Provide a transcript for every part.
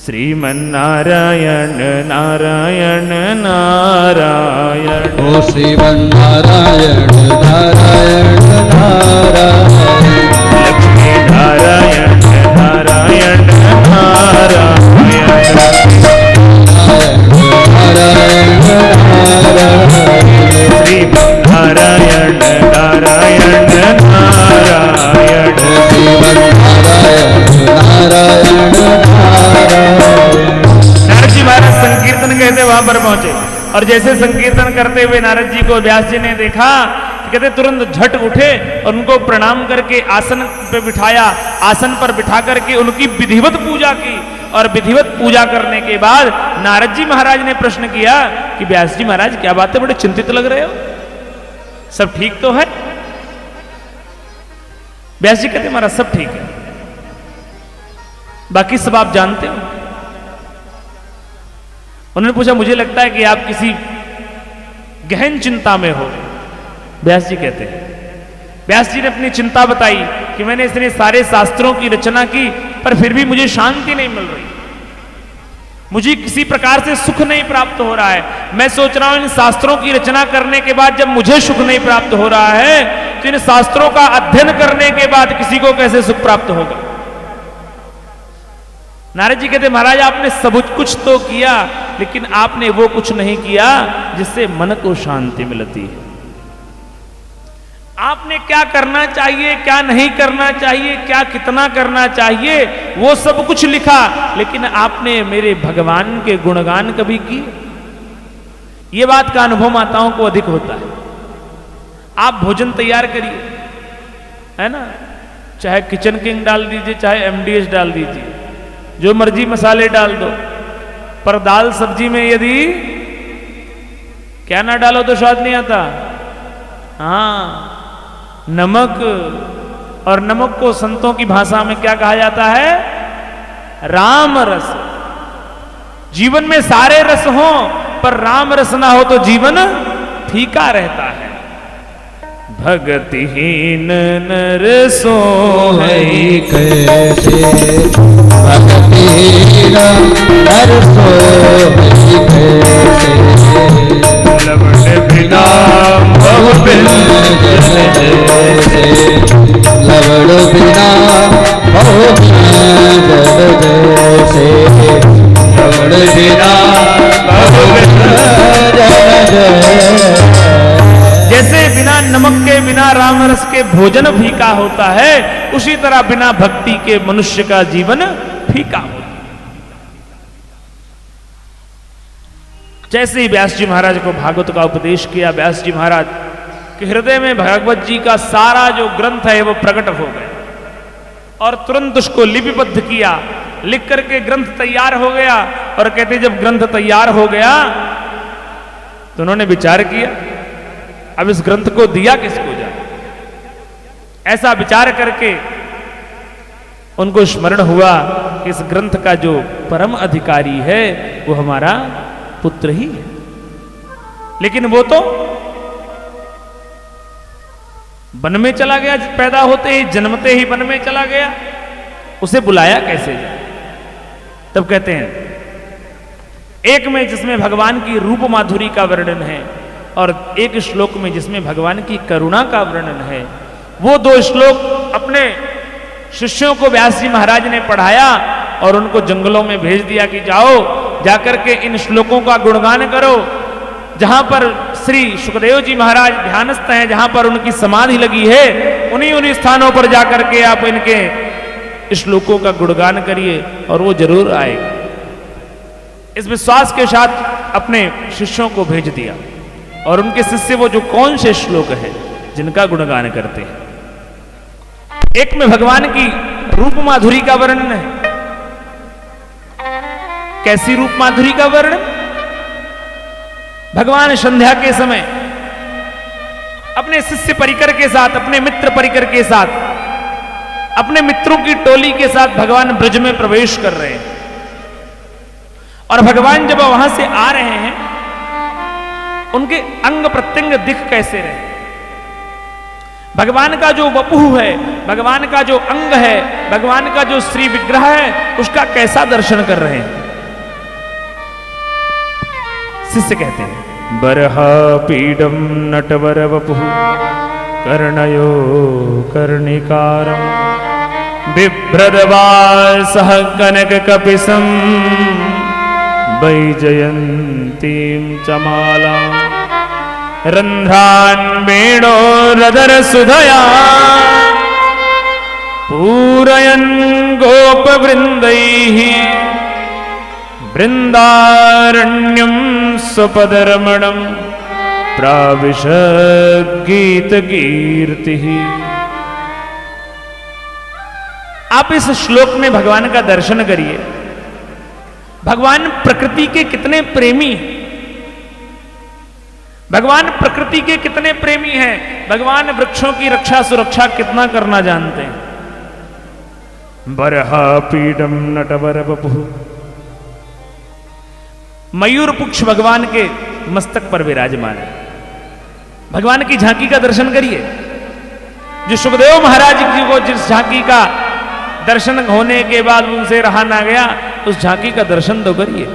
श्रीमन्नारायण नारायण नारायण। ओ श्रीमन्नारायण नारायण नारायण। लक्ष्मी नारायण नारायण नारायण। नारायण नारायण। श्रीमन्नारायण नारायण नारायण। नारायण नारद जी महाराज संकीर्तन कहते वहां पर पहुंचे और जैसे संकीर्तन करते हुए नारद जी को व्यास जी ने देखा, कहते तुरंत झट उठे और उनको प्रणाम करके आसन पे बिठाया। आसन पर बिठा करके उनकी विधिवत पूजा की और विधिवत पूजा करने के बाद नारद जी महाराज ने प्रश्न किया कि व्यास जी महाराज क्या बात है, बड़े चिंतित लग रहे हो, सब ठीक तो है? व्यास जी कहते महाराज सब ठीक है, बाकी सब आप जानते हो। उन्होंने पूछा मुझे लगता है कि आप किसी गहन चिंता में हो। व्यास जी कहते हैं, व्यास जी ने अपनी चिंता बताई कि मैंने इतने सारे शास्त्रों की रचना की पर फिर भी मुझे शांति नहीं मिल रही, मुझे किसी प्रकार से सुख नहीं प्राप्त हो रहा है। मैं सोच रहा हूं इन शास्त्रों की रचना करने के बाद जब मुझे सुख नहीं प्राप्त हो रहा है तो इन शास्त्रों का अध्ययन करने के बाद किसी को कैसे सुख प्राप्त होगा। नारद जी कहते महाराज आपने सब कुछ तो किया लेकिन आपने वो कुछ नहीं किया जिससे मन को शांति मिलती है। आपने क्या करना चाहिए, क्या नहीं करना चाहिए, क्या कितना करना चाहिए, वो सब कुछ लिखा, लेकिन आपने मेरे भगवान के गुणगान कभी किए? ये बात का अनुभव माताओं को अधिक होता है। आप भोजन तैयार करिए, है ना, चाहे किचन किंग डाल दीजिए, चाहे एमडीएच डाल दीजिए, जो मर्जी मसाले डाल दो, पर दाल सब्जी में यदि क्या ना डालो तो स्वाद नहीं आता। हाँ, नमक, और नमक को संतों की भाषा में क्या कहा जाता है? राम रस। जीवन में सारे रस हो पर राम रस ना हो तो जीवन फीका रहता है। भगतिहीन नर सोहै कैसे, भगतिहीन नर सोहै कैसे, लवण बिना बहु बिन जैसे, लवण बिना बहु जल जैसे, लवण बिना बहु जल जैसे बिना नमक के, बिना राम रस के भोजन फीका होता है, उसी तरह बिना भक्ति के मनुष्य का जीवन फीका होता है। जैसे ही व्यास जी महाराज को भागवत का उपदेश किया, व्यास जी महाराज के हृदय में भागवत जी का सारा जो ग्रंथ है वो प्रकट हो गया और तुरंत उसको लिपिबद्ध किया, लिख करके ग्रंथ तैयार हो गया। और कहते जब ग्रंथ तैयार हो गया तो उन्होंने विचार किया अब इस ग्रंथ को दिया किसको जाए। ऐसा विचार करके उनको स्मरण हुआ कि इस ग्रंथ का जो परम अधिकारी है वो हमारा पुत्र ही है, लेकिन वो तो वन में चला गया, पैदा होते ही जन्मते ही वन में चला गया, उसे बुलाया कैसे जाए। तब कहते हैं एक में जिसमें भगवान की रूप माधुरी का वर्णन है और एक श्लोक में जिसमें भगवान की करुणा का वर्णन है, वो दो श्लोक अपने शिष्यों को व्यास जी महाराज ने पढ़ाया और उनको जंगलों में भेज दिया कि जाओ जाकर के इन श्लोकों का गुणगान करो। जहां पर श्री सुखदेव जी महाराज ध्यानस्थ हैं, जहां पर उनकी समाधि लगी है, उन्हीं स्थानों पर जाकर के आप इनके श्लोकों का गुणगान करिए और वो जरूर आएगा। इस विश्वास के साथ अपने शिष्यों को भेज दिया और उनके शिष्य वो जो कौन से श्लोक है जिनका गुणगान करते हैं। एक में भगवान की रूप माधुरी का वर्णन है। कैसी रूप माधुरी का वर्णन? भगवान संध्या के समय अपने शिष्य परिकर के साथ, अपने मित्र परिकर के साथ, अपने मित्रों की टोली के साथ भगवान ब्रज में प्रवेश कर रहे हैं और भगवान जब वहां से आ रहे हैं उनके अंग प्रत्यंग दिख कैसे रहे। भगवान का जो वपु है, भगवान का जो अंग है, भगवान का जो श्री विग्रह है, उसका कैसा दर्शन कर रहे हैं। शिष्य कहते हैं बरहा पीडम नटवर वपु कर्णयो कर्णिकारम बिभ्रदवासः कनक कपिसं वैजयन्तीं च मालाम् रन्ध्रान् वेणोरधर सुधया पूरयन् गोपवृन्दैः वृन्दारण्यं स्वपदरमणं प्राविशद् गीतकीर्तिः। आप इस श्लोक में भगवान का दर्शन करिए। भगवान प्रकृति के कितने प्रेमी हैं, भगवान प्रकृति के कितने प्रेमी हैं, भगवान वृक्षों की रक्षा सुरक्षा कितना करना जानते हैं। बरहा पीडम नटवर वपु, मयूर पुक्ष भगवान के मस्तक पर विराजमान है। भगवान की झांकी का दर्शन करिए। जो सुखदेव महाराज जी को जिस झांकी का दर्शन होने के बाद उनसे रहा ना गया, उस झांकी का दर्शन तो करिए।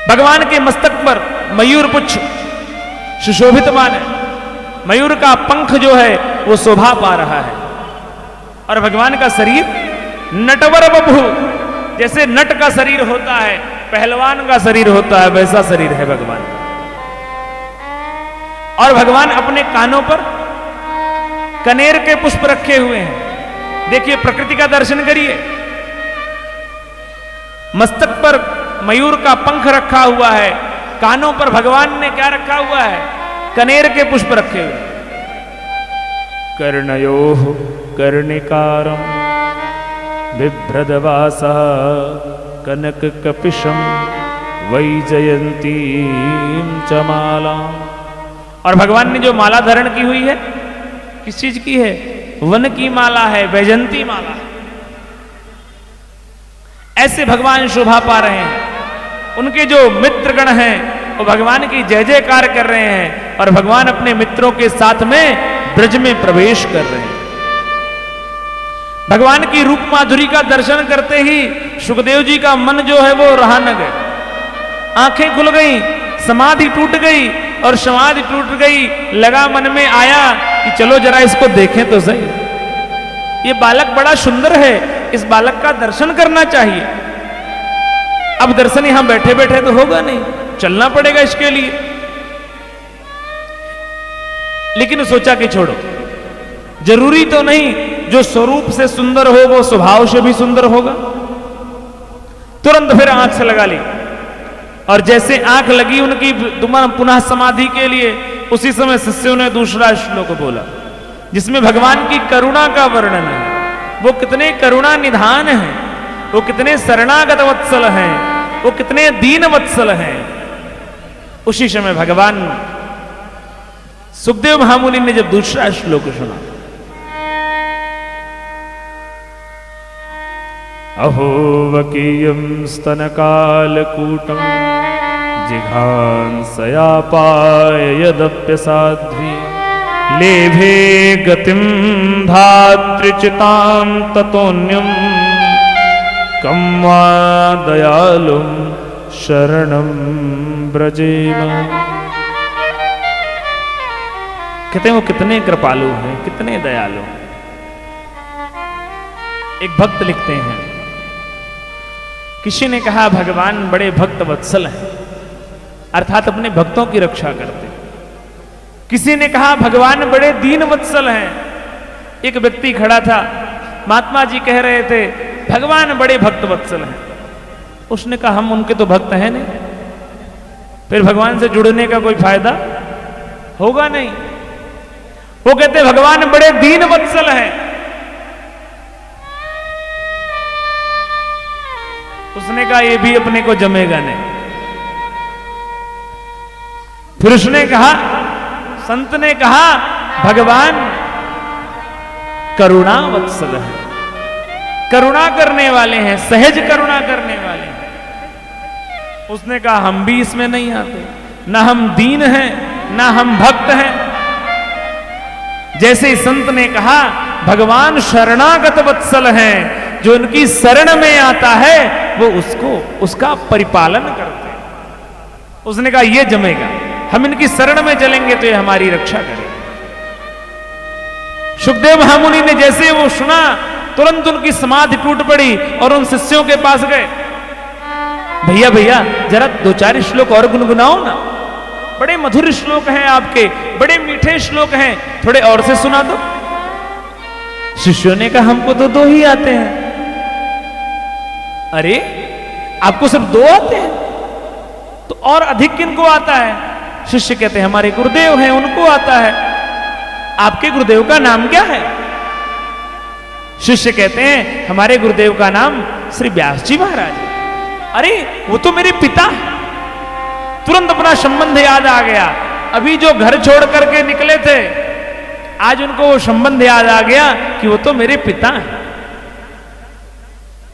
भगवान के मस्तक पर मयूर पुच्छ सुशोभितमान है। मयूर का पंख जो है वो शोभा पा रहा है। और भगवान का शरीर नटवर वपु, जैसे नट का शरीर होता है, पहलवान का शरीर होता है, वैसा शरीर है भगवान का। और भगवान अपने कानों पर कनेर के पुष्प रखे हुए हैं। देखिए, प्रकृति का दर्शन करिए। मस्तक पर मयूर का पंख रखा हुआ है, कानों पर भगवान ने क्या रखा हुआ है? कनेर के पुष्प रखे हुए। कर्णयोः कर्णिकारं बिभ्रदवासः कनक कपिशं वैजयन्तीं च मालाम्। और भगवान ने जो माला धारण की हुई है, किस चीज की है? वन की माला है, वैजयंती माला है। ऐसे भगवान शोभा पा रहे हैं। उनके जो मित्रगण हैं वो भगवान की जय जयकार कर रहे हैं और भगवान अपने मित्रों के साथ में ब्रज में प्रवेश कर रहे हैं। भगवान की रूप माधुरी का दर्शन करते ही सुखदेव जी का मन जो है वो रहा न गया। आंखें खुल गई, समाधि टूट गई, और समाधि टूट गई, लगा मन में आया कि चलो जरा इसको देखें तो सही। ये बालक बड़ा सुंदर है, इस बालक का दर्शन करना चाहिए। अब दर्शन यहां बैठे बैठे तो होगा नहीं, चलना पड़ेगा इसके लिए। लेकिन सोचा कि छोड़ो, जरूरी तो नहीं जो स्वरूप से सुंदर हो वो स्वभाव से भी सुंदर होगा। तुरंत फिर आंख से लगा ली, और जैसे आंख लगी उनकी पुनः समाधि के लिए, उसी समय शिष्यों ने दूसरा श्लोक बोला जिसमें भगवान की करुणा का वर्णन है। वो कितने करुणा निधान हैं, वो कितने शरणागत वत्सल हैं, वो कितने दीन वत्सल हैं। उसी समय भगवान सुखदेव महामुनि ने जब दूसरा श्लोक सुना, अहो वकीयं स्तनकालकूटं जिघांसयापाय यदप्यसाध्वी लेभे गतिं धात्रिचितां ततोऽन्यं कं वा दयालुं शरणं ब्रजेम। कहते हैं वो कितने कृपालु हैं, कितने दयालु हैं। एक भक्त लिखते हैं, किसी ने कहा भगवान बड़े भक्त वत्सल हैं, अर्थात अपने भक्तों की रक्षा करते। किसी ने कहा भगवान बड़े दीन वत्सल हैं। एक व्यक्ति खड़ा था, महात्मा जी कह रहे थे भगवान बड़े भक्त वत्सल हैं। उसने कहा हम उनके तो भक्त हैं नहीं, फिर भगवान से जुड़ने का कोई फायदा होगा नहीं। वो कहते भगवान बड़े दीन वत्सल हैं। उसने कहा ये भी अपने को जमेगा नहीं। फिर उसने कहा, संत ने कहा भगवान करुणा वत्सल है, करुणा करने वाले हैं, सहज करुणा करने वाले हैं। उसने कहा हम भी इसमें नहीं आते, ना हम दीन हैं ना हम भक्त हैं। जैसे ही संत ने कहा भगवान शरणागत वत्सल हैं, जो उनकी शरण में आता है वो उसका परिपालन करते हैं। उसने कहा ये जमेगा, हम इनकी शरण में चलेंगे तो ये हमारी रक्षा करेंगे। सुखदेव महामुनि ने जैसे वो सुना तुरंत उनकी समाधि टूट पड़ी और उन शिष्यों के पास गए, भैया भैया जरा 2-4 श्लोक और गुनगुनाओ ना, बड़े मधुर श्लोक हैं आपके, बड़े मीठे श्लोक हैं, थोड़े और से सुना दो। शिष्यों ने कहा हमको तो 2 ही आते हैं। अरे आपको सिर्फ 2 आते हैं तो और अधिक किनको आता है? शिष्य कहते हैं हमारे गुरुदेव हैं उनको आता है। आपके गुरुदेव का नाम क्या है? शिष्य कहते हैं हमारे गुरुदेव का नाम श्री व्यास जी महाराज है। अरे वो तो मेरे पिता हैं। तुरंत अपना संबंध याद आ गया, अभी जो घर छोड़ करके निकले थे आज उनको वो संबंध याद आ गया कि वो तो मेरे पिता हैं।